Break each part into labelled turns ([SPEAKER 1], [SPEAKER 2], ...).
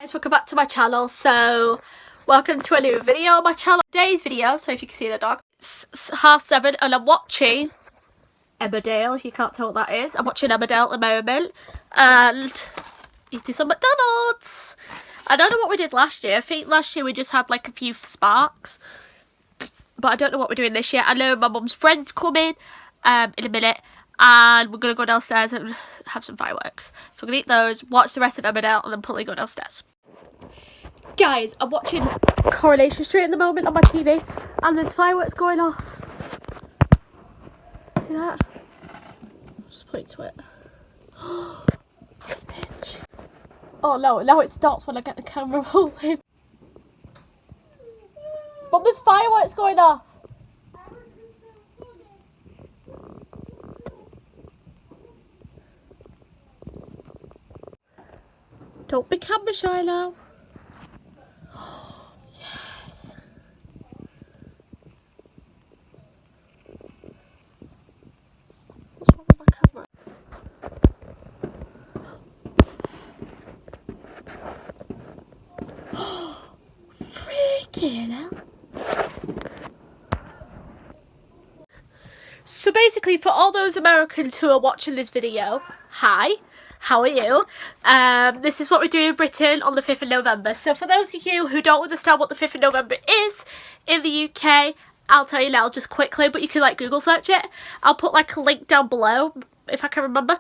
[SPEAKER 1] guys, welcome back to my channel. So welcome to a new video on my channel. Today's video, so if you can see the dog, it's 7:30 and I'm watching Emmerdale. If you can't tell what that is, I'm watching Emmerdale at the moment and eating some McDonald's. I don't know what we did last year. I think last year we just had like a few sparks, but I don't know what we're doing this year. I know my mum's friend's coming in a minute, and we're going to go downstairs and have some fireworks. So we're going to eat those, watch the rest of Emmerdale, and then probably go downstairs. Guys, I'm watching Coronation Street at the moment on my TV, and there's fireworks going off. See that? Just point to it. Yes, bitch. Oh no, now it stops when I get the camera rolling. But there's fireworks going off. Don't be camera shy now. Yes. What's wrong with my camera? Freaking hell. So basically, for all those Americans who are watching this video, hi. How are you? This is what we're doing in Britain on the 5th of November. So for those of you who don't understand what the 5th of November is in the UK, I'll tell you now just quickly, but you can like Google search it. I'll put like a link down below if I can remember.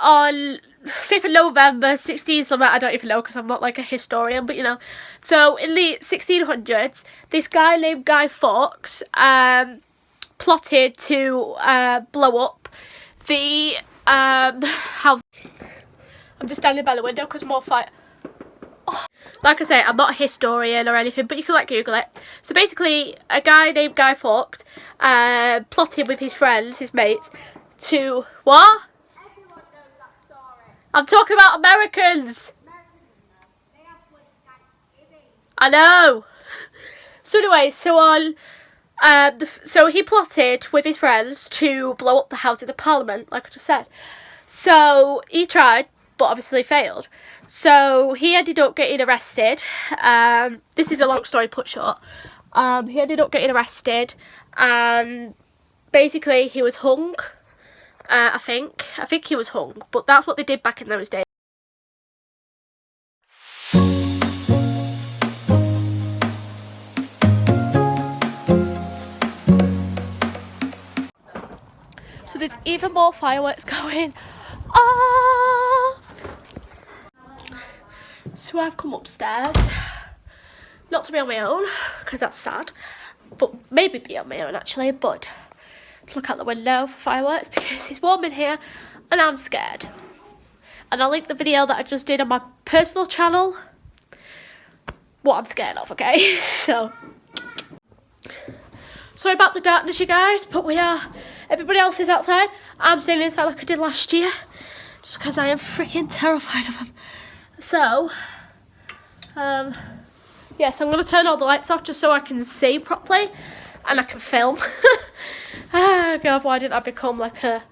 [SPEAKER 1] On 5th of November, 16 something, I don't even know because I'm not like a historian, but you know. So in the 1600s, this guy named Guy Fawkes plotted to blow up the house. I'm just standing by the window because more fire. Oh. Like I say, I'm not a historian or anything, but you can like Google it. So basically, a guy named Guy Fawkes plotted with his friends, his mates, to what?
[SPEAKER 2] Everyone knows that story.
[SPEAKER 1] I'm talking about Americans.
[SPEAKER 2] They have like Thanksgiving.
[SPEAKER 1] I know. So anyway, so on. So he plotted with his friends to blow up the Houses of Parliament, like I just said. So he tried, but obviously failed. So he ended up getting arrested. This is a long story put short. He ended up getting arrested, and basically he was hung. I think he was hung, but that's what they did back in those days. So there's even more fireworks going off. So I've come upstairs, not to be on my own, because that's sad, but maybe be on my own actually, but to look out the window for fireworks because it's warm in here and I'm scared. And I'll link the video that I just did on my personal channel, what I'm scared of, okay? So sorry about the darkness, you guys, but we are. Everybody else is outside. I'm staying inside like I did last year, just because I am freaking terrified of them. So, yeah, so I'm going to turn all the lights off just so I can see properly and I can film. Oh God, why didn't I become like a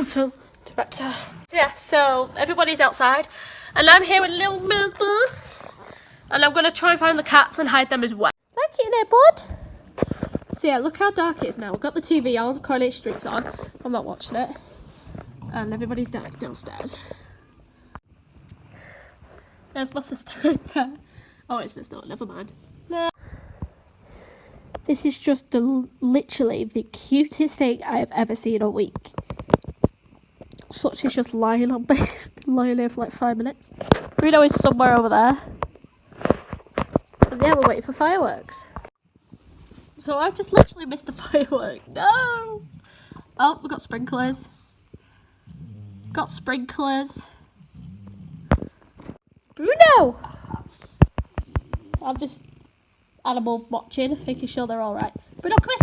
[SPEAKER 1] film director? So yeah, so everybody's outside and I'm here with little Milsburg, and I'm going to try and find the cats and hide them as well. Like it there, bud? So yeah, look how dark it is now. We've got the TV on, Coronation Street's on. I'm not watching it. And everybody's downstairs. There's my sister right there. Oh, it's this not, never mind. No. This is just literally the cutest thing I have ever seen all week. So she's just lying on me. Been lying here for like 5 minutes. Bruno is somewhere over there. And yeah, we're waiting for fireworks. So I've just literally missed a firework. No! Oh, we've got sprinklers. Got sprinklers. Bruno! I'm just animal watching, making sure they're alright. Bruno, come here!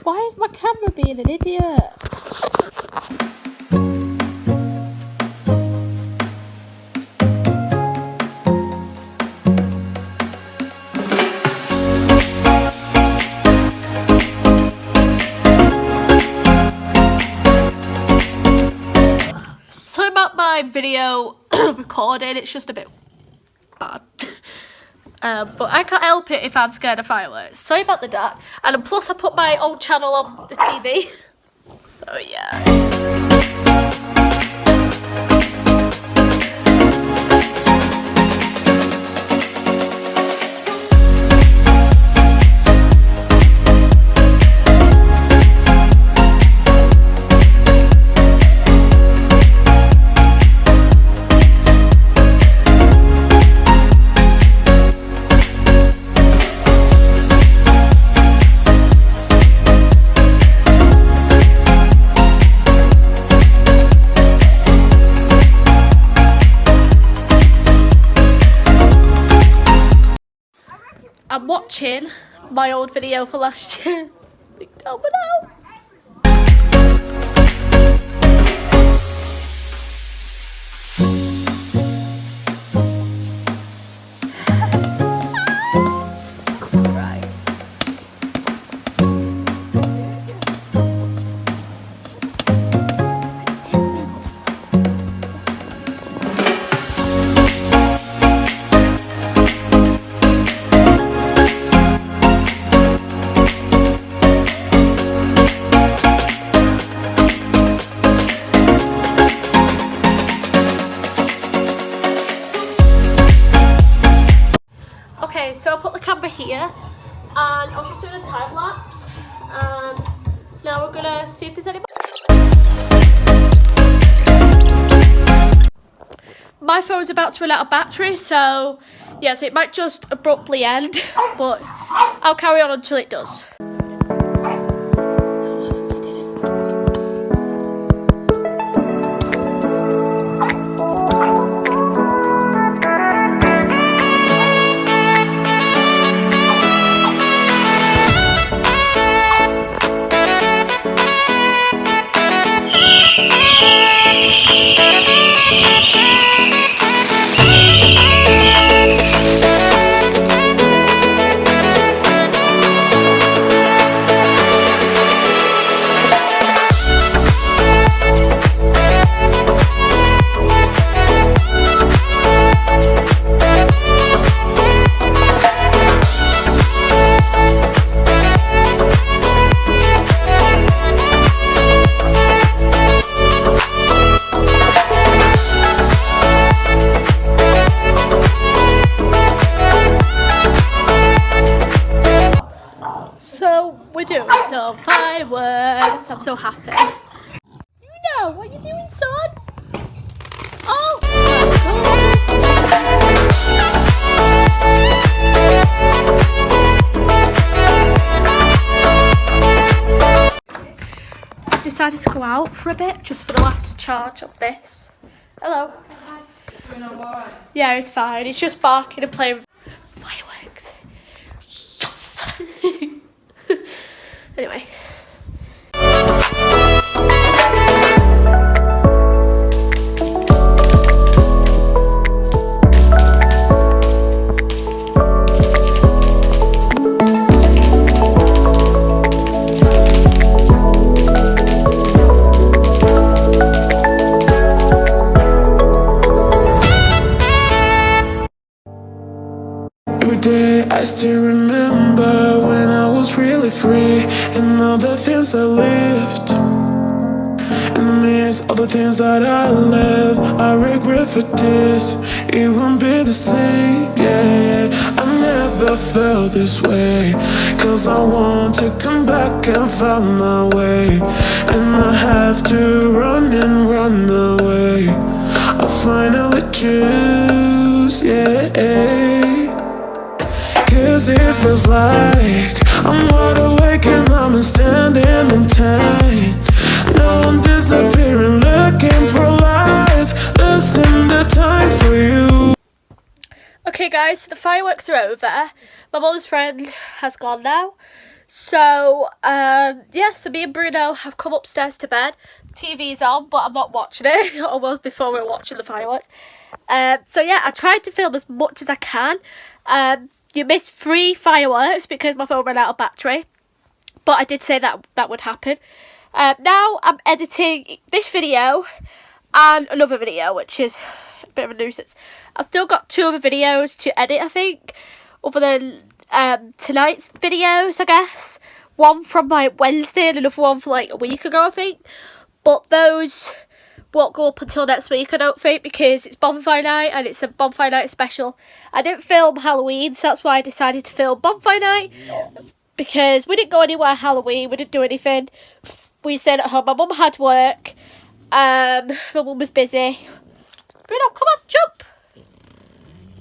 [SPEAKER 1] Why is my camera being an idiot? my video recording, it's just a bit bad. But I can't help it if I'm scared of fireworks. Sorry about the dark. And plus I put my old channel on the TV. So yeah. I'm watching my old video for last year. Link down below. Okay, so I'll put the camera here and I'll just do a time lapse, and now we're gonna see if there's any. My phone's about to run out of battery, so yeah, so it might just abruptly end, but I'll carry on until it does. We're doing some fireworks. I'm so happy. No, what are you doing, son? Oh! I decided to go out for a bit, just for the last charge of this. Hello. Yeah, it's fine. It's just barking and playing fireworks. Yes! Anyway.
[SPEAKER 3] I still remember when I was really free, and all the things I lived, and the midst of the things that I left. I regret for this, it won't be the same, yeah. I never felt this way, cause I want to come back and find my way, and I have to run and run away. I finally choose, yeah. Cause it feels like I'm wide awake and I'm standing in time. Now I'm disappearing, looking for light. Listen, the time for you.
[SPEAKER 1] Okay guys, so the fireworks are over. My mum's friend has gone now. So, yeah, so me and Bruno have come upstairs to bed. TV's on, but I'm not watching it. Almost before we were watching the fireworks. So yeah, I tried to film as much as I can. You missed 3 fireworks because my phone ran out of battery, but I did say that that would happen. Now I'm editing this video, and another video, which is a bit of a nuisance. I've still got 2 other videos to edit, I think, other than tonight's videos, I guess. One from like Wednesday and another one for like a week ago, I think. But those won't go up until next week, I don't think, because it's Bonfire Night and it's a Bonfire Night special. I didn't film Halloween, so that's why I decided to film Bonfire Night, because we didn't go anywhere Halloween, we didn't do anything. We stayed at home. My mum had work. My mum was busy. Bruno, come on, jump!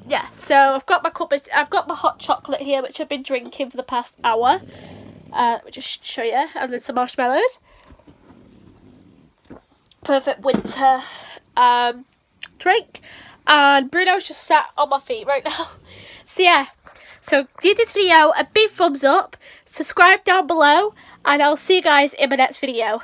[SPEAKER 1] Yeah, so I've got my hot chocolate here, which I've been drinking for the past hour. Let me just show you, and then some marshmallows. Perfect winter drink. And Bruno's just sat on my feet right now. So yeah, so give this video a big thumbs up, subscribe down below, and I'll see you guys in my next video.